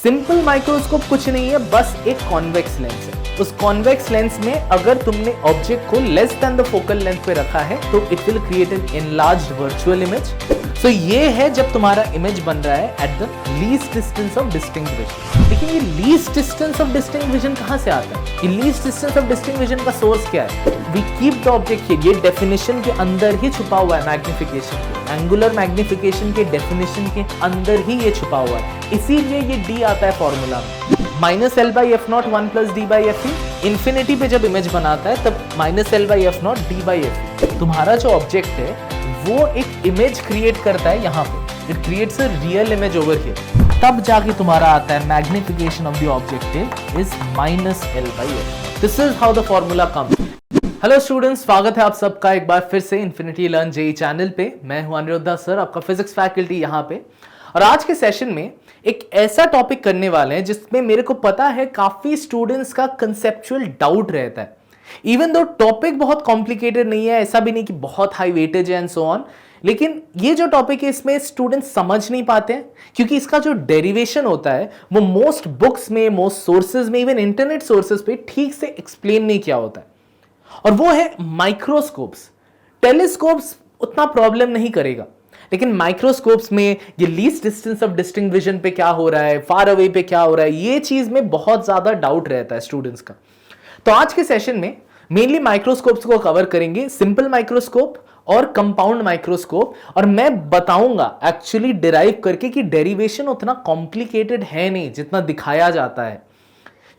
Simple microscope कुछ नहीं है, बस एक कॉन्वेक्स लेंस है। उस कॉन्वेक्स लेंस में अगर तुमने ऑब्जेक्ट को less than the focal length पे रखा है तो it will create an enlarged virtual image. So ये है जब तुम्हारा इमेज बन रहा है at the least distance of distinct vision. लेकिन ये least distance of distinct vision कहां से आता है? ये least distance of distinct vision का सोर्स क्या है? We keep the object here, ये डेफिनेशन के अंदर ही छुपा हुआ है। मैग्निफिकेशन के एंगुलर मैग्निफिकेशन के डेफिनेशन के अंदर ही ये छुपा हुआ है, इसीलिए ये डी आता है फॉर्मूला में। Minus L by f not 1 plus D by f E. Infinity पे जब इमेज बनाता है तब minus L by f not D by f ई। तुम्हारा जो ऑब्जेक्ट है वो एक इमेज क्रिएट करता है यहाँ पे, it creates a real image over here. तब जाके तुम्हारा आता है magnification of the object is minus L by F. This is how the formula comes. Hello students, स्वागत है आप सबका एक बार फिर से इन्फिनिटी लर्न जेई चैनल पे। मैं हूं अनिरुद्धा सर, आपका फिजिक्स फैकल्टी यहाँ पे। और आज के सेशन में एक ऐसा टॉपिक करने वाले हैं जिसमें मेरे को पता है काफी स्टूडेंट्स का कंसेप्चुअल डाउट रहता है। इवन दो टॉपिक बहुत कॉम्प्लिकेटेड नहीं है, ऐसा भी नहीं कि बहुत हाई वेटेज है एंड सो ऑन, लेकिन ये जो टॉपिक है इसमें स्टूडेंट्स समझ नहीं पाते हैं क्योंकि इसका जो डेरिवेशन होता है वो मोस्ट बुक्स में, मोस्ट सोर्सेज में, इवन इंटरनेट सोर्सेज पे ठीक से एक्सप्लेन नहीं किया होता है। और वो है माइक्रोस्कोप्स। टेलीस्कोप्स उतना प्रॉब्लम नहीं करेगा, लेकिन माइक्रोस्कोप्स में ये least distance of distinct vision पे क्या हो रहा है, फार अवे पे क्या हो रहा है, ये चीज में बहुत ज्यादा डाउट रहता है स्टूडेंट्स का। तो आज के सेशन में मेनली माइक्रोस्कोप्स को कवर करेंगे, सिंपल माइक्रोस्कोप और कंपाउंड माइक्रोस्कोप। और मैं बताऊंगा एक्चुअली डिराइव करके कि डेरिवेशन उतना कॉम्प्लिकेटेड है नहीं जितना दिखाया जाता है।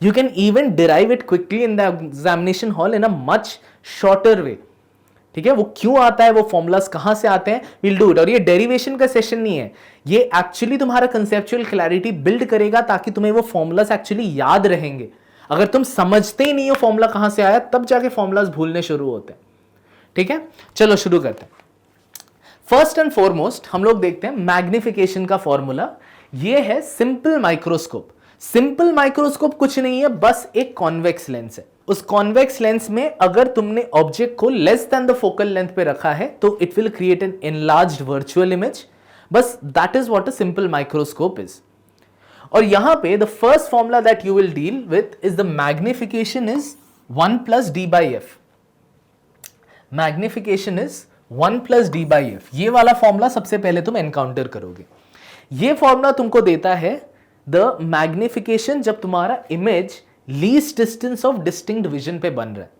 You can even derive it quickly in the examination hall in a much shorter वे। ठीक है, वो क्यों आता है, वो फॉर्मूलाज कहां से आते हैं, विल डू इट। और ये डेरिवेशन का सेशन नहीं है, ये एक्चुअली तुम्हारा कंसेप्चुअल क्लैरिटी बिल्ड करेगा ताकि तुम्हें वो फॉर्मूलाज एक्चुअली याद रहेंगे। अगर तुम समझते ही नहीं हो फॉर्मूला कहां से आया, तब जाके फॉर्मूलाज भूलने शुरू होते हैं। ठीक है, चलो शुरू करते हैं। फर्स्ट एंड फॉरमोस्ट हम लोग देखते हैं मैग्निफिकेशन का फॉर्मूला। ये है सिंपल माइक्रोस्कोप। सिंपल माइक्रोस्कोप कुछ नहीं है, बस एक कॉन्वेक्स लेंस है। उस कॉन्वेक्स लेंस में अगर तुमने ऑब्जेक्ट को less than the focal length पे रखा है तो it will create an enlarged virtual image. बस that is what a simple microscope is. और यहां पे the first formula that you will deal with is the magnification is 1 plus D by F. Magnification is 1 plus D by F. ये वाला formula सबसे पहले तुम encounter करोगे। ये फॉर्मूला तुमको देता है द मैग्निफिकेशन जब तुम्हारा image least distance of distinct vision पे बन रहा है।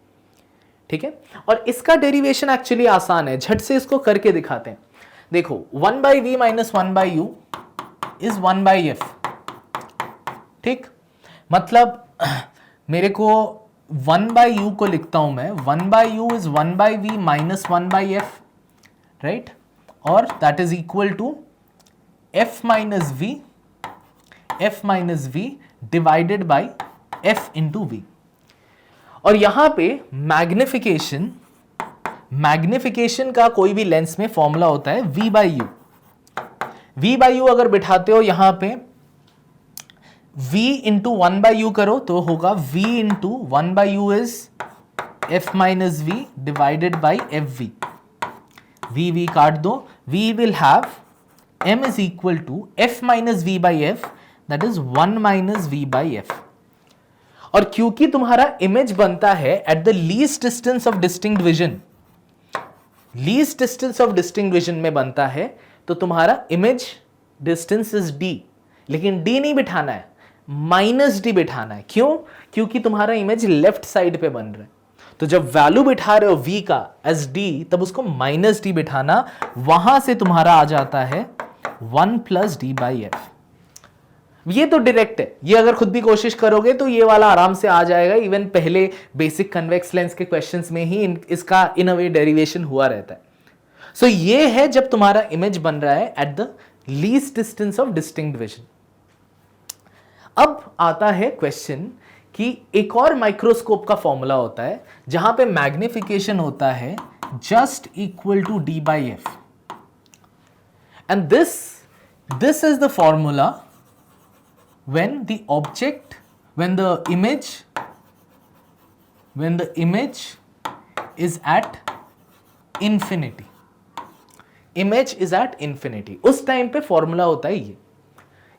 ठीक है, और इसका डेरिवेशन एक्चुअली आसान है, झट से इसको करके दिखाते हैं। देखो 1 by v minus 1 by u is 1 by f. ठीक, मतलब मेरे को 1 बाई यू को लिखता हूं मैं, 1 by u is 1 by v minus 1 by f, right. और that is equal to f minus v divided by f into v. और यहां पे मैग्निफिकेशन का कोई भी लेंस में फॉर्मूला होता है v by you. v by you अगर बिठाते हो यहां पे v इंटू 1 बाई यू करो तो होगा v into 1 by u is f minus v divided by f v. v काट दो, v will have m is equal to f minus v by f, that is 1 minus v by f. और क्योंकि तुम्हारा image बनता है at the least distance of distinct vision, least distance of distinct vision में बनता है, तो तुम्हारा इमेज डिस्टेंस इज d, लेकिन d नहीं बिठाना है, माइनस d बिठाना है। क्यों? क्योंकि तुम्हारा इमेज लेफ्ट साइड पे बन रहा है। तो जब वैल्यू बिठा रहे हो v का एज d, तब उसको माइनस d बिठाना, वहां से तुम्हारा आ जाता है 1 प्लस डी बाई एफ। ये तो डायरेक्ट है, ये अगर खुद भी कोशिश करोगे तो ये वाला आराम से आ जाएगा। इवन पहले बेसिक कन्वेक्स लेंस के क्वेश्चंस में ही इसका इन अ वे डेरिवेशन हुआ रहता है। सो ये है जब तुम्हारा इमेज बन रहा है at the least distance of distinct vision. अब आता है क्वेश्चन कि एक और माइक्रोस्कोप का फॉर्मूला होता है जहां पे मैग्निफिकेशन होता है just equal to d by f. And this is the formula when the image is at infinity, image is at infinity, उस टाइम पे फॉर्मूला होता है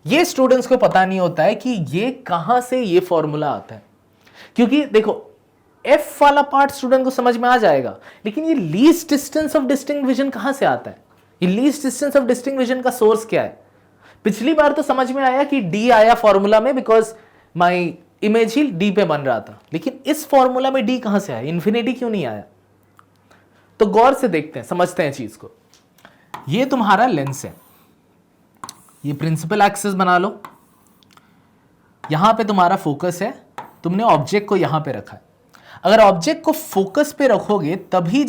ये स्टूडेंट्स को पता नहीं होता है कि ये कहां से ये फॉर्मूला आता है, क्योंकि देखो एफ वाला पार्ट स्टूडेंट को समझ में आ जाएगा, लेकिन ये least distance of distinct vision कहां से आता है, ये least distance of distinct vision का सोर्स क्या है। पिछली बार तो समझ में आया कि डी आया फॉर्मूला में because my image he D पे बन रहा था, लेकिन इस फॉर्मूला में डी कहां से आया, इन्फिनिटी क्यों नहीं आया। तो गौर से देखते हैं, समझते हैं चीज को। ये तुम्हारा लेंस है, ये प्रिंसिपल एक्सिस बना लो, यहां पे तुम्हारा फोकस है, तुमने ऑब्जेक्ट को यहां पे रखा है। अगर ऑब्जेक्ट को फोकस पे रखोगे तभी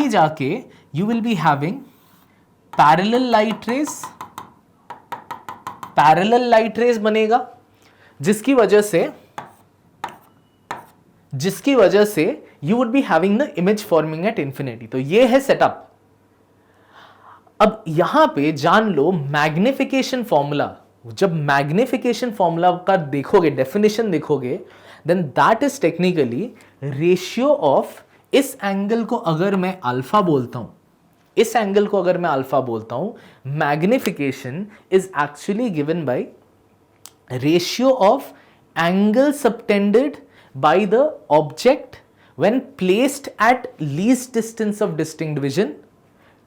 जाके you will be having parallel light rays बनेगा, जिसकी वजह से you would be having the image forming at infinity. तो ये है सेटअप। अब यहां पे जान लो मैग्निफिकेशन फॉर्मूला, जब मैग्निफिकेशन फॉर्मूला का देखोगे, डेफिनेशन देखोगे, then that is technically ratio of, इस एंगल को अगर मैं अल्फा बोलता हूं, magnification is actually given by ratio of angle subtended by the object when placed at least distance of distinct vision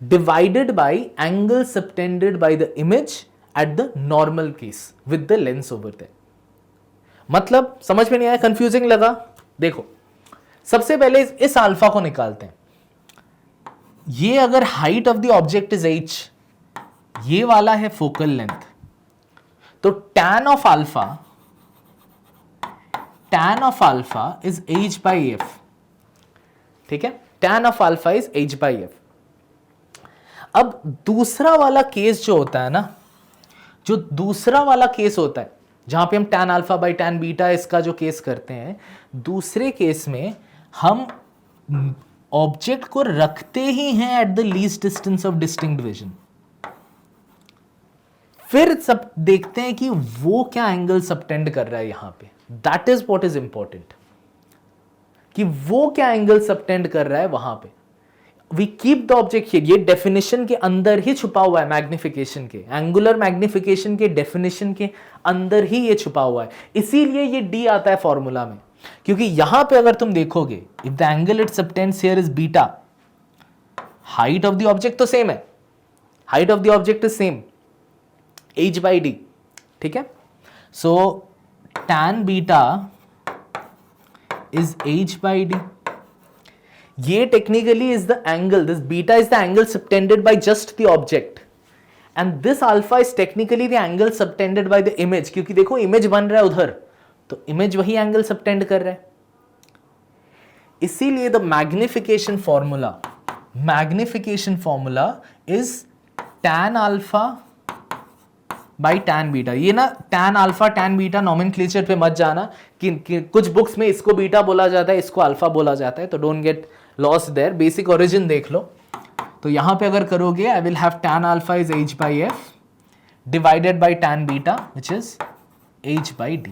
divided by angle subtended by the image at the normal case with the lens over there। मतलब समझ में नहीं आया, confusing लगा। देखो सबसे पहले इस अल्फा को निकालते हैं। ये अगर height of the object is h, ये वाला है फोकल लेंथ, तो tan of alpha is h by f। ठीक है, tan of alpha is h by f। अब दूसरा वाला केस जो होता है ना, जहां पे हम tan alpha by tan beta इसका जो केस करते हैं, दूसरे केस में हम ऑब्जेक्ट को रखते ही हैं eight the least distance of distinct vision. फिर सब देखते हैं कि वो क्या एंगल सबटेंड कर रहा है यहां पे, that is what is important, कि वो क्या एंगल सबटेंड कर रहा है वहां पे। We keep the object here, ये डेफिनेशन के अंदर ही छुपा हुआ है, मैग्निफिकेशन के, एंगुलर मैग्निफिकेशन के डेफिनेशन के अंदर ही ये छुपा हुआ है। इसीलिए ये डी आता है फॉर्मूला में, क्योंकि यहां पे अगर तुम देखोगे, if the angle it subtends here is beta, height of the object तो सेम है, height of the object is same h by d। ठीक है, सो tan beta is h by d। ये technically is the angle, this beta is the angle subtended by just the object and this alpha is technically the angle subtended by the image, क्योंकि देखो image बन रहा है उधर, तो image वही angle subtend कर रहा है। इसीलिए the magnification formula is tan alpha by tan beta. ये ना tan alpha tan beta nomenclature पे मत जाना कि कुछ बुक्स में इसको बीटा बोला जाता है, इसको अल्फा बोला जाता है, तो don't get lost their, basic origin देख लो। तो यहां पे अगर करोगे, I will have tan alpha is h by f divided by tan beta which is h by d।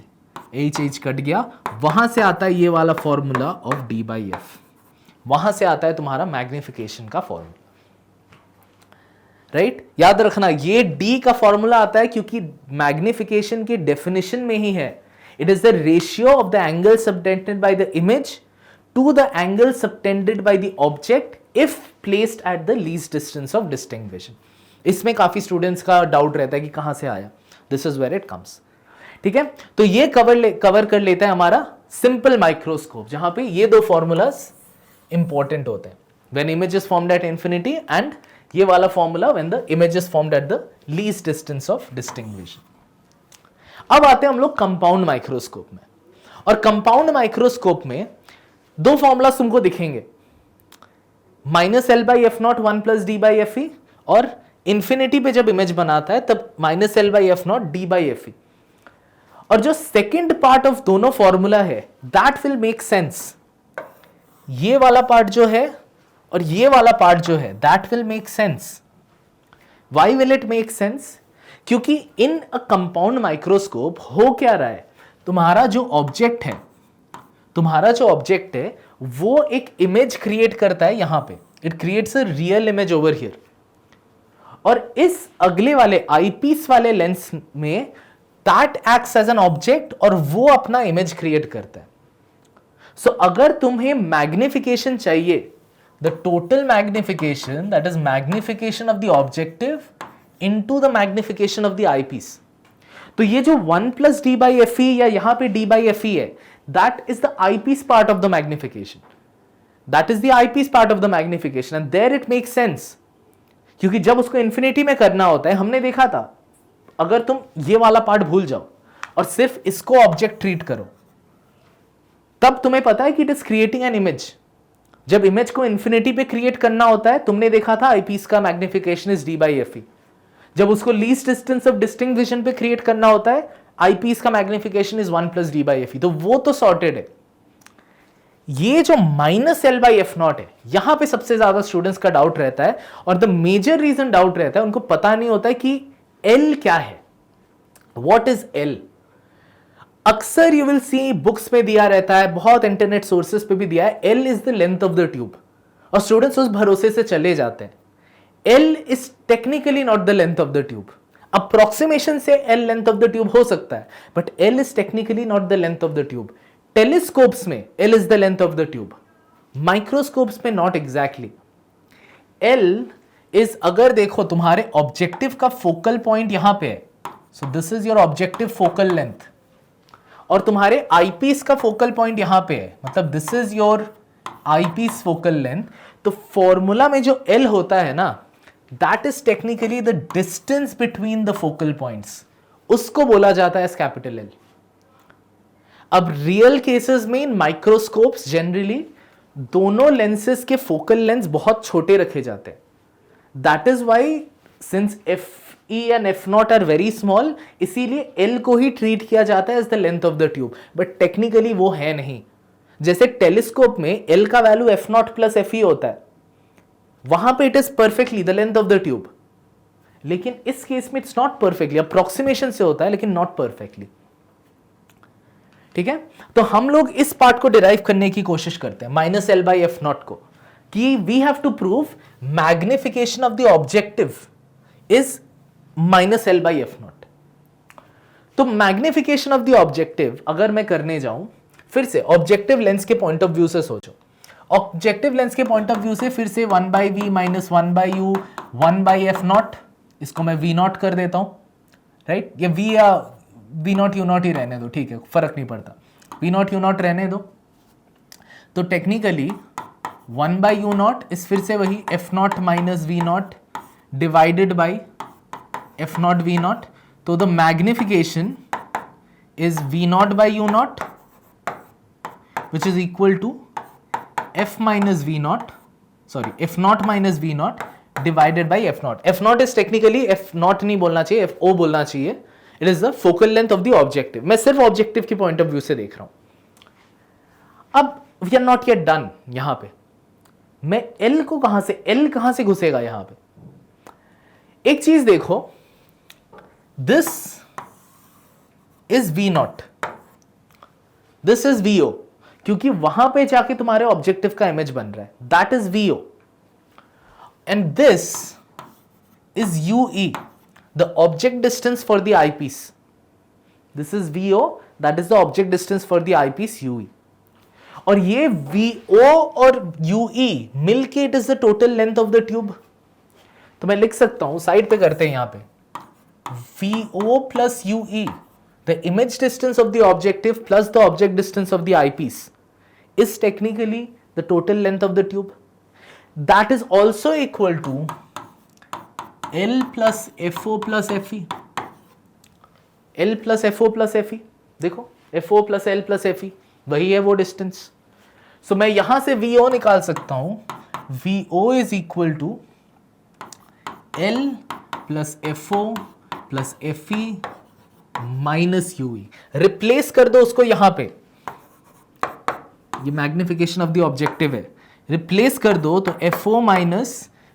h cut गया, वहां से आता है ये वाला formula of d by f, वहां से आता है तुम्हारा मैग्निफिकेशन का फॉर्मूला। राइट, याद रखना ये d का फॉर्मूला आता है क्योंकि मैग्निफिकेशन की डेफिनेशन में ही है, it is the ratio of the angle subtended by the image to the angle subtended by the object if placed at the least distance of distinct vision. इसमें काफी स्टूडेंट्स का डाउट रहता है कि कहां से आया, this is where it comes. ठीक है, तो ये कवर कर लेता है हमारा सिंपल माइक्रोस्कोप, जहां पे ये दो फॉर्मूलाज इंपॉर्टेंट होते हैं, when image is formed at infinity and ये वाला formula when the image is formed at the least distance of distinct vision. अब आते हैं हम लोग कंपाउंड माइक्रोस्कोप में, और कंपाउंड माइक्रोस्कोप में दो फॉर्मूला तुमको दिखेंगे, -l by f0 1 plus d by fe, और इंफिनिटी पे जब इमेज बनाता है तब -l by f0 d by fe। और जो सेकेंड पार्ट ऑफ दोनों फॉर्मूला है दैट विल मेक सेंस, ये वाला पार्ट जो है और ये वाला पार्ट जो है that will make sense. Why will it make sense? क्योंकि इन अ कंपाउंड माइक्रोस्कोप हो क्या रहा है, तुम्हारा जो ऑब्जेक्ट है वो एक इमेज क्रिएट करता है यहां पे, it creates a real image over here, और इस अगले वाले आईपीस वाले लेंस में that acts as an object और वो अपना इमेज क्रिएट करता है. सो अगर तुम्हें मैग्निफिकेशन चाहिए, the total magnification, that is magnification of the objective into the magnification of the eyepiece, तो ये जो 1 plus D by f e या यहां पे डी बाई एफ ई है, that is the eyepiece part of the magnification. That is the eyepiece part of the magnification and there it makes sense. क्योंकि जब उसको इन्फिनिटी में करना होता है, हमने देखा था, अगर तुम ये वाला पार्ट भूल जाओ और सिर्फ इसको ऑब्जेक्ट ट्रीट करो, तब तुम्हें पता है कि it is creating an image. जब इमेज को इन्फिनिटी पे क्रिएट करना होता है, तुमने देखा था आईपीस का magnification is D by f ई. जब उसको least distance of distinct vision पे क्रिएट करना होता है, आईपीस का magnification is 1 plus D by f ई. तो वो तो सॉर्टेड है. ये जो minus L by f not है, यहां पे सबसे ज्यादा स्टूडेंट्स का डाउट रहता है, और द मेजर रीजन डाउट रहता है, उनको पता नहीं होता है कि एल क्या है, व्हाट इज एल. अक्सर यू विल सी बुक्स में दिया रहता है, बहुत इंटरनेट सोर्सेस पे भी दिया है, L is the length of the tube, और स्टूडेंट्स उस भरोसे से चले जाते हैं. L is technically not the length of the tube. Approximation से L length of the tube हो सकता है, but L is technically not the length of the tube. Telescopes में L is the length of the tube, microscopes में not exactly. L is, अगर देखो तुम्हारे objective का फोकल पॉइंट यहां पे है, so this is your objective focal length, और तुम्हारे आईपीस का फोकल पॉइंट यहां पे है, मतलब this is your eyepiece focal length. तो फॉर्मूला में जो एल होता है ना, that is technically the distance between the focal points, उसको बोला जाता है कैपिटल एल. अब रियल केसेस में इन माइक्रोस्कोप्स जनरली दोनों लेंसेज के फोकल लेंथ बहुत छोटे रखे जाते हैं. That is why since f e and f naught are very small, इसीलिए एल को ही ट्रीट किया जाता है as the length of the tube, but technically वो है नहीं. जैसे टेलीस्कोप में एल का value f naught plus f e होता है, वहां पे it is perfectly the length of the tube, लेकिन इस केस में इट्स नॉट परफेक्टली, अप्रोक्सीमेशन से होता है लेकिन नॉट परफेक्टली. ठीक है, तो हम लोग इस पार्ट को डिराइव करने की कोशिश करते हैं, minus L by f naught को, कि we have to prove magnification of the objective is minus L by f naught. तो मैग्निफिकेशन ऑफ द ऑब्जेक्टिव अगर मैं करने जाऊं, फिर से ऑब्जेक्टिव लेंस के पॉइंट ऑफ व्यू से सोचो. ऑब्जेक्टिव लेंस के पॉइंट ऑफ व्यू से फिर से 1 by v minus 1 by u 1 by f naught, इसको मैं वी नॉट कर देता हूं, राइट. ये वी या वी नॉट यू नॉट ही रहने दो, ठीक है, फर्क नहीं पड़ता, वी नॉट यू नॉट रहने दो. तो टेक्निकली 1 बाई यू नॉट इस फिर से वही f nought minus v nought divided by f nought v nought. तो the magnification is v nought by u nought which is equal to f minus v naught, sorry, f naught minus v naught divided by f naught. f naught is technically f naught नहीं बोलना चाहिए, f o बोलना चाहिए. It is the focal length of the objective. मैं सिर्फ objective के point of view से देख रहा हूं. अब we are not yet done. यहां पे मैं l को कहां से घुसेगा यहां पे. एक चीज देखो, this is v naught, this is v o, क्योंकि वहां पे जाके तुम्हारे ऑब्जेक्टिव का इमेज बन रहा है, that is v o, and this is u e, the object distance for the eyepiece. This is v o, that is the object distance for the eyepiece u e. और ये वीओ और यूई मिलके it is the total length of the tube. तो मैं लिख सकता हूं, side पे करते हैं यहां पे, v o plus u e, the image distance of the objective plus the object distance of the eyepiece is technically the total length of the tube. That is also equal to L plus FO plus FE. L plus FO plus FE, देखो FO plus L plus FE वही है वो distance. सो मैं यहां से VO निकाल सकता हूं, VO is equal to L plus FO plus FE minus u e. Replace कर दो उसको यहां पे, ये मैग्निफिकेशन ऑफ द ऑब्जेक्टिव है, रिप्लेस कर दो तो FO minus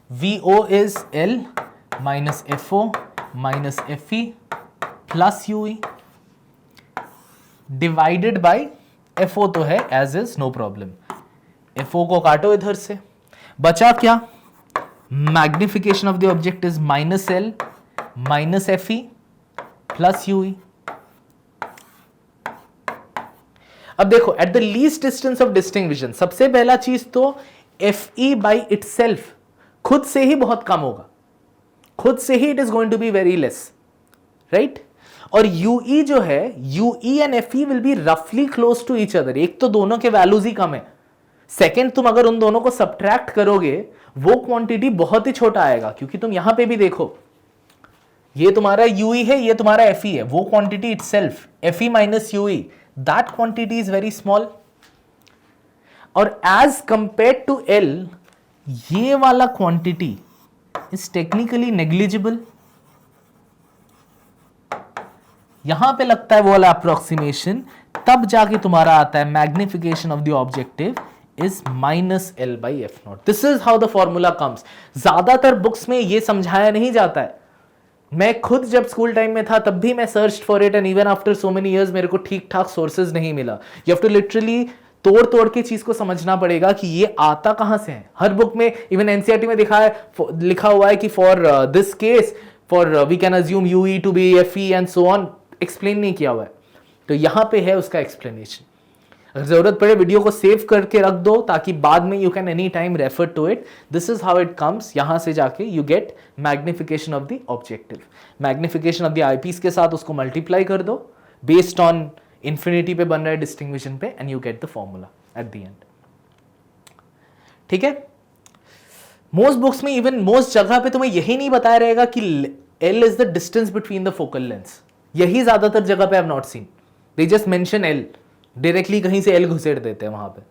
VO is L minus FO minus FE plus u e divided by FO तो है as is, no problem. FO को काटो इधर से, बचा क्या, magnification of the object is -L minus FE plus UE. अब देखो at the least distance of distinct vision, सबसे पहला चीज तो FE बाई इटसेल्फ खुद से ही बहुत कम होगा, खुद से ही it is going to be very less, right. और UE जो है, UE and FE will be रफली क्लोज टू ईच अदर, एक तो दोनों के वैल्यूज ही कम है, सेकेंड तुम अगर उन दोनों को सब्ट्रैक्ट करोगे वो क्वांटिटी बहुत ही छोटा आएगा, क्योंकि तुम यहां पे भी देखो ये तुम्हारा UE है, ये तुम्हारा FE है, वो quantity itself FE minus UE, that quantity is very small. और एज कंपेयर्ड टू L, ये वाला क्वांटिटी इज टेक्निकली नेग्लिजिबल। यहां पे लगता है वो वाला अप्रोक्सीमेशन, तब जाके तुम्हारा आता है magnification of the objective is -L by F0। This is how the formula comes. ज्यादातर बुक्स में ये समझाया नहीं जाता है। मैं खुद जब स्कूल टाइम में था तब भी मैं search for it, and even after so many years मेरे को ठीक ठाक सोर्सेज नहीं मिला। यू हैव टू लिटरली तोड़ तोड़ के चीज को समझना पड़ेगा कि ये आता कहां से है। हर बुक में, इवन एनसीईआरटी में लिखा हुआ है कि for this case for we can assume UE to be FE and so on, explain नहीं किया हुआ है। तो यहां पे है उसका एक्सप्लेनेशन। अगर जरूरत पड़े वीडियो को सेव करके रख दो ताकि बाद में you can any time refer to it. This is how it comes. यहां से जाके you get magnification of the objective. Magnification of the eyepiece के साथ उसको मल्टीप्लाई कर दो बेस्ड ऑन इंफिनिटी पे बन रहा है डिस्टिंग्विशन पे, and you get the formula at the end. ठीक है। मोस्ट बुक्स में, इवन मोस्ट जगह पे तुम्हें यही नहीं बताया रहेगा कि L is the distance between the focal lengths. यही ज्यादातर जगह पे I have not seen, they just mention L, directly कहीं से L घुसेड़ देते हैं वहां पे।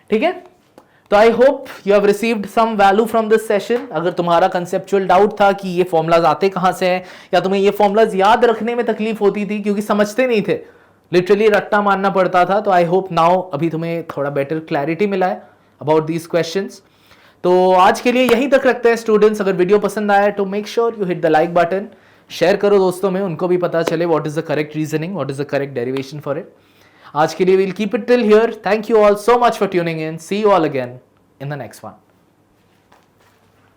ठीक है। तो I hope you have received some value from this session. अगर तुम्हारा कंसेप्चुअल डाउट था कि ये फॉर्मुलाज आते कहां से हैं, या तुम्हें ये फॉर्मुलाज याद रखने में तकलीफ होती थी क्योंकि समझते नहीं थे, लिटरली रट्टा मारना पड़ता था, तो आई होप नाउ अभी तुम्हें थोड़ा बेटर क्लैरिटी मिला है अबाउट दीज क्वेश्चंस। तो आज के लिए यहीं तक रखते हैं स्टूडेंट्स। अगर वीडियो पसंद आया तो make sure you hit the like button, share करो दोस्तों में, उनको भी पता चले what is the correct reasoning, what is the correct derivation for it. आज के लिए we'll keep it till here. Thank you all so much for tuning in. See you all again in the next one.